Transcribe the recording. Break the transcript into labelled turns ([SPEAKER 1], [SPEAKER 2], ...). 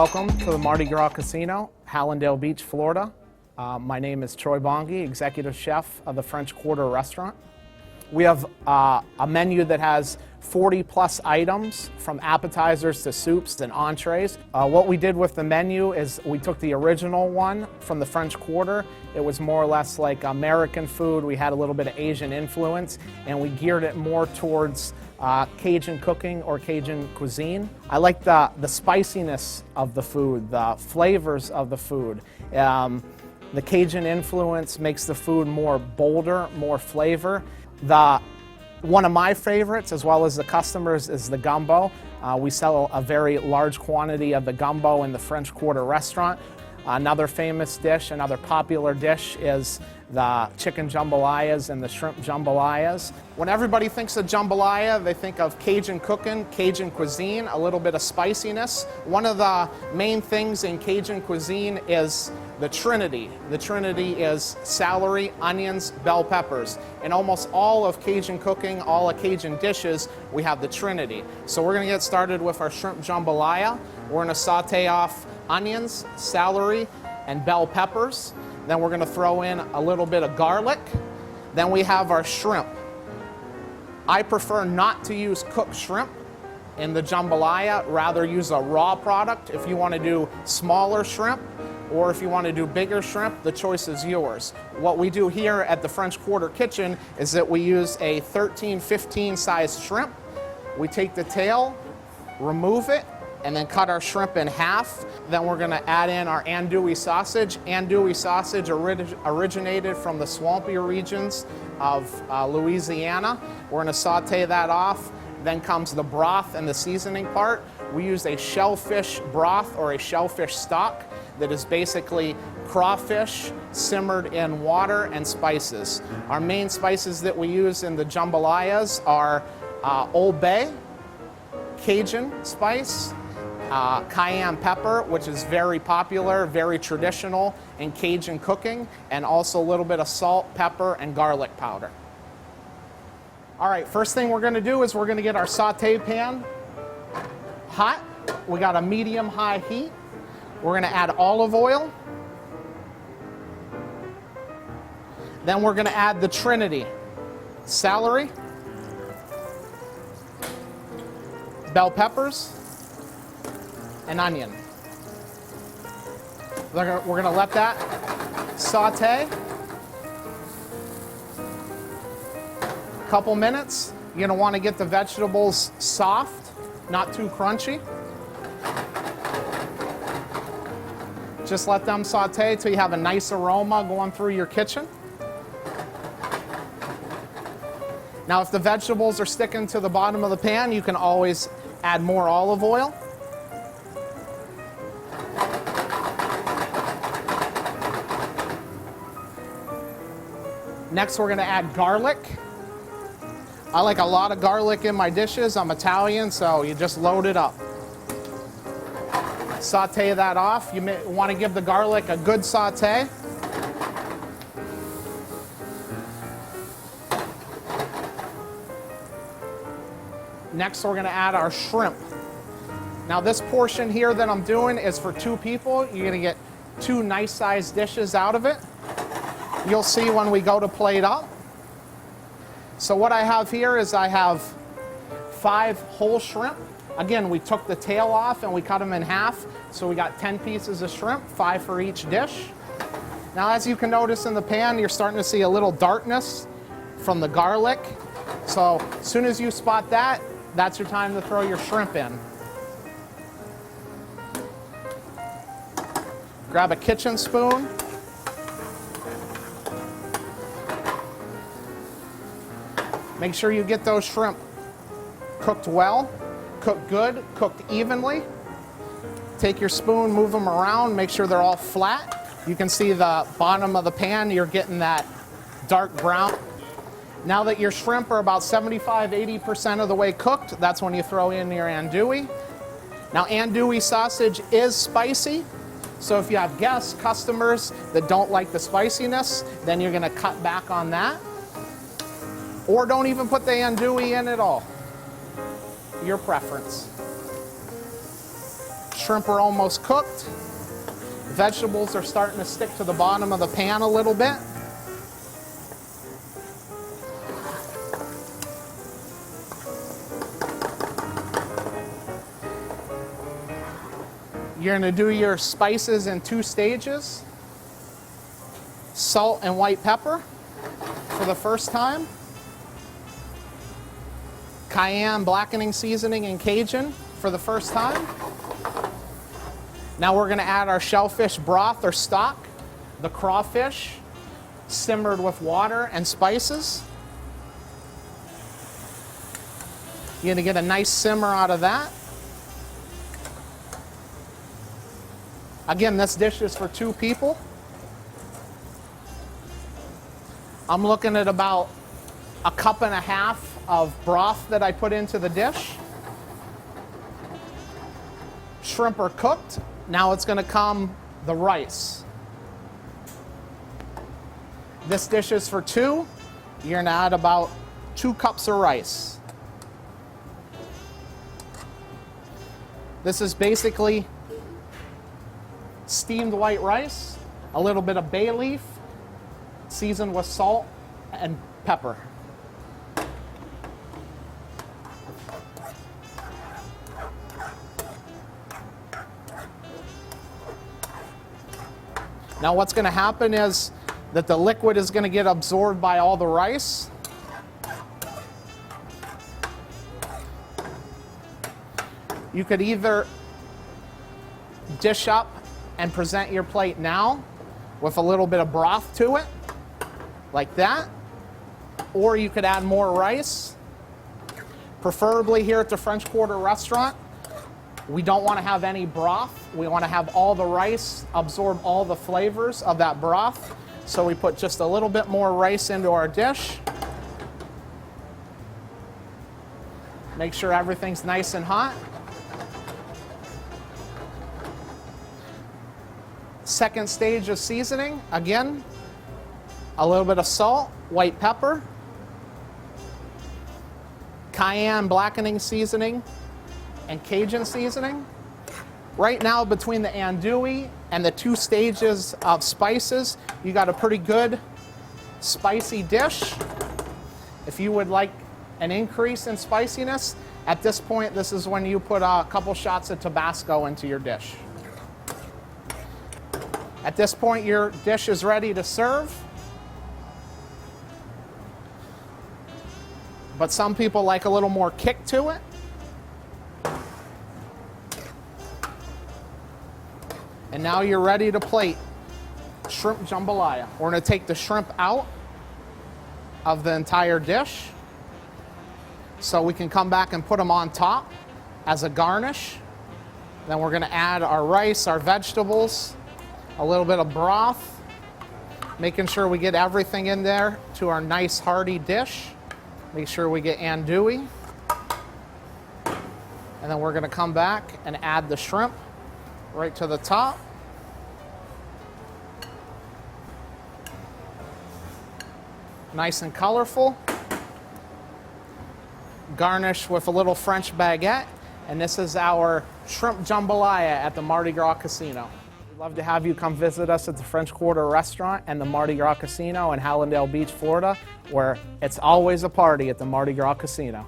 [SPEAKER 1] Welcome to the Mardi Gras Casino, Hallandale Beach, Florida. My name is Troy Bonghi, Executive Chef of the French Quarter Restaurant. We have a menu that has 40 plus items, from appetizers to soups and entrees. What we did with the menu is we took the original one from the French Quarter. It was more or less like American food. We had a little bit of Asian influence, and we geared it more towards Cajun cooking or Cajun cuisine. I like the spiciness of the food, the flavors of the food. The Cajun influence makes the food more bolder, more flavor. One of my favorites, as well as the customers, is the gumbo. We sell a very large quantity of the gumbo in the French Quarter restaurant. Another famous dish, another popular dish, is the chicken jambalayas and the shrimp jambalayas. When everybody thinks of jambalaya, they think of Cajun cooking, Cajun cuisine, a little bit of spiciness. One of the main things in Cajun cuisine is the Trinity. The Trinity is celery, onions, bell peppers. In almost all of Cajun cooking, all of Cajun dishes, we have the Trinity. So we're gonna get started with our shrimp jambalaya. We're gonna saute off onions, celery, and bell peppers. Then we're gonna throw in a little bit of garlic. Then we have our shrimp. I prefer not to use cooked shrimp in the jambalaya, rather use a raw product. If you wanna do smaller shrimp, or if you want to do bigger shrimp, the choice is yours. What we do here at the French Quarter Kitchen is that we use a 13-15 size shrimp. We take the tail, remove it, and then cut our shrimp in half. Then we're gonna add in our andouille sausage. Andouille sausage originated from the swampier regions of Louisiana. We're gonna saute that off. Then comes the broth and the seasoning part. We use a shellfish broth or a shellfish stock that is basically crawfish simmered in water and spices. Our main spices that we use in the jambalayas are Old Bay, Cajun spice, cayenne pepper, which is very popular, very traditional in Cajun cooking, and also a little bit of salt, pepper, and garlic powder. All right, first thing we're gonna do is we're gonna get our saute pan hot. We got a medium-high heat. We're gonna add olive oil. Then we're gonna add the Trinity: celery, bell peppers, and onion. We're gonna let that saute a couple minutes. You're gonna wanna get the vegetables soft, not too crunchy. Just let them saute till you have a nice aroma going through your kitchen. Now, if the vegetables are sticking to the bottom of the pan, you can always add more olive oil. Next, we're gonna add garlic. I like a lot of garlic in my dishes. I'm Italian, so you just load it up. Saute that off. You may want to give the garlic a good saute. Next, we're going to add our shrimp. Now, this portion here that I'm doing is for 2 people. You're going to get 2 nice sized dishes out of it. You'll see when we go to plate up. So what I have here is I have 5 whole shrimp. Again, we took the tail off and we cut them in half. So we got 10 pieces of shrimp, 5 for each dish. Now, as you can notice in the pan, you're starting to see a little darkness from the garlic. So as soon as you spot that, that's your time to throw your shrimp in. Grab a kitchen spoon. Make sure you get those shrimp cooked well, cooked good, cooked evenly. Take your spoon, move them around, make sure they're all flat. You can see the bottom of the pan, you're getting that dark brown. Now that your shrimp are about 75–80% of the way cooked, that's when you throw in your andouille. Now, andouille sausage is spicy, so if you have guests, customers that don't like the spiciness, then you're gonna cut back on that. Or don't even put the andouille in at all. Your preference. Shrimp are almost cooked. Vegetables are starting to stick to the bottom of the pan a little bit. You're going to do your spices in 2 stages. Salt and white pepper for the first time. Cayenne blackening seasoning and Cajun for the first time. Now we're going to add our shellfish broth or stock, the crawfish, simmered with water and spices. You're going to get a nice simmer out of that. Again, this dish is for 2 people. I'm looking at about a cup and a half of broth that I put into the dish. Shrimp are cooked. Now it's going to come the rice. This dish is for 2. You're going to add about 2 cups of rice. This is basically steamed white rice, a little bit of bay leaf, seasoned with salt and pepper. Now what's going to happen is that the liquid is going to get absorbed by all the rice. You could either dish up and present your plate now with a little bit of broth to it, like that, or you could add more rice. Preferably here at the French Quarter restaurant, we don't want to have any broth. We want to have all the rice absorb all the flavors of that broth. So we put just a little bit more rice into our dish. Make sure everything's nice and hot. Second stage of seasoning, again, a little bit of salt, white pepper, cayenne blackening seasoning, and Cajun seasoning. Right now, between the andouille and the 2 stages of spices, you got a pretty good spicy dish. If you would like an increase in spiciness, at this point, this is when you put a couple shots of Tabasco into your dish. At this point, your dish is ready to serve. But some people like a little more kick to it. And now you're ready to plate shrimp jambalaya. We're going to take the shrimp out of the entire dish so we can come back and put them on top as a garnish. Then we're going to add our rice, our vegetables, a little bit of broth, making sure we get everything in there to our nice hearty dish. Make sure we get andouille. And then we're going to come back and add the shrimp right to the top. Nice and colorful. Garnish with a little French baguette. And this is our shrimp jambalaya at the Mardi Gras Casino. We'd love to have you come visit us at the French Quarter restaurant and the Mardi Gras Casino in Hallandale Beach, Florida, where it's always a party at the Mardi Gras Casino.